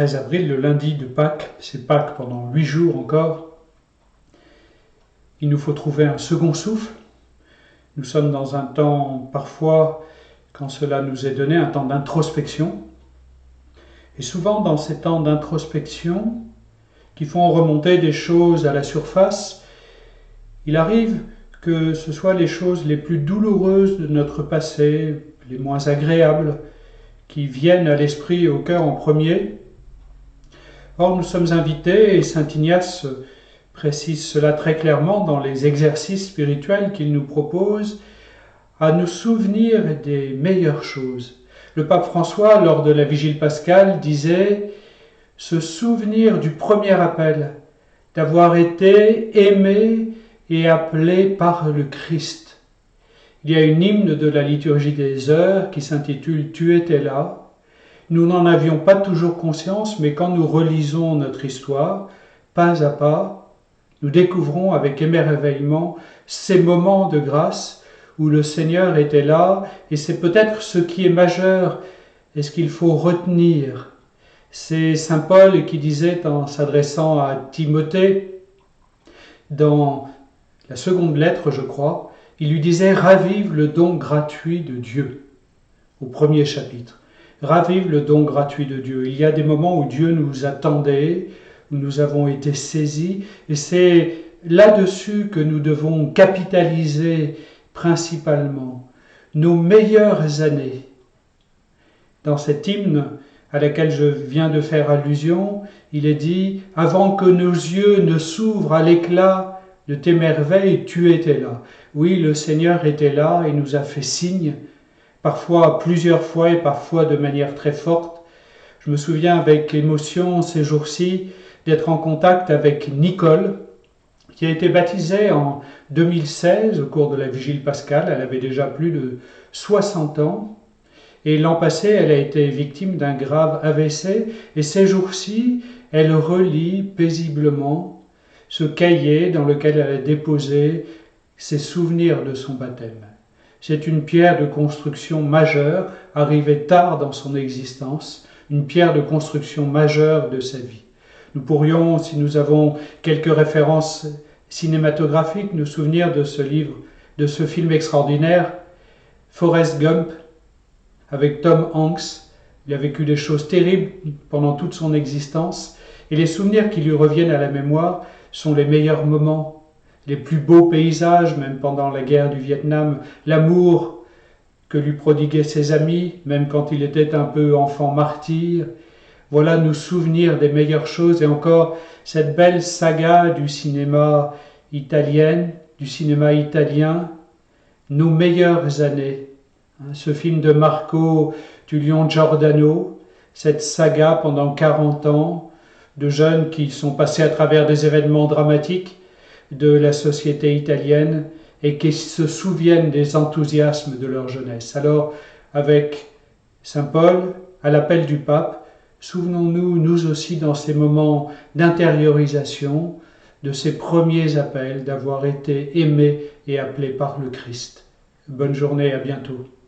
13 avril, le lundi de Pâques, c'est Pâques pendant 8 jours encore. Il nous faut trouver un second souffle. Nous sommes dans un temps, parfois, quand cela nous est donné, un temps d'introspection. Et souvent, dans ces temps d'introspection, qui font remonter des choses à la surface, il arrive que ce soit les choses les plus douloureuses de notre passé, les moins agréables, qui viennent à l'esprit et au cœur en premier. Or, nous sommes invités, et saint Ignace précise cela très clairement dans les exercices spirituels qu'il nous propose, à nous souvenir des meilleures choses. Le pape François, lors de la Vigile pascale, disait « se souvenir du premier appel, d'avoir été aimé et appelé par le Christ ». Il y a une hymne de la liturgie des heures qui s'intitule « Tu étais là ». Nous n'en avions pas toujours conscience, mais quand nous relisons notre histoire, pas à pas, nous découvrons avec émerveillement ces moments de grâce où le Seigneur était là, et c'est peut-être ce qui est majeur et ce qu'il faut retenir. C'est saint Paul qui disait en s'adressant à Timothée, dans la seconde lettre, je crois, il lui disait « Ravive le don gratuit de Dieu » au premier chapitre. Ravive le don gratuit de Dieu. Il y a des moments où Dieu nous attendait, où nous avons été saisis, et c'est là-dessus que nous devons capitaliser principalement nos meilleures années. Dans cet hymne à laquelle je viens de faire allusion, il est dit « Avant que nos yeux ne s'ouvrent à l'éclat de tes merveilles, tu étais là. » Oui, le Seigneur était là et nous a fait signe, parfois plusieurs fois et parfois de manière très forte. Je me souviens avec émotion ces jours-ci d'être en contact avec Nicole, qui a été baptisée en 2016 au cours de la Vigile pascale. Elle avait déjà plus de 60 ans. Et l'an passé, elle a été victime d'un grave AVC. Et ces jours-ci, elle relit paisiblement ce cahier dans lequel elle a déposé ses souvenirs de son baptême. C'est une pierre de construction majeure, arrivée tard dans son existence, une pierre de construction majeure de sa vie. Nous pourrions, si nous avons quelques références cinématographiques, nous souvenir de ce livre, de ce film extraordinaire, Forrest Gump, avec Tom Hanks. Il a vécu des choses terribles pendant toute son existence, et les souvenirs qui lui reviennent à la mémoire sont les meilleurs moments, les plus beaux paysages, même pendant la guerre du Vietnam, l'amour que lui prodiguaient ses amis, même quand il était un peu enfant martyr. Voilà nous souvenir des meilleures choses, et encore cette belle saga du cinéma italien, nos meilleures années. Ce film de Marco Tullio Giordano, cette saga pendant 40 ans de jeunes qui sont passés à travers des événements dramatiques de la société italienne et qui se souviennent des enthousiasmes de leur jeunesse. Alors, avec saint Paul, à l'appel du pape, souvenons-nous, nous aussi, dans ces moments d'intériorisation, de ces premiers appels, d'avoir été aimés et appelés par le Christ. Bonne journée, à bientôt.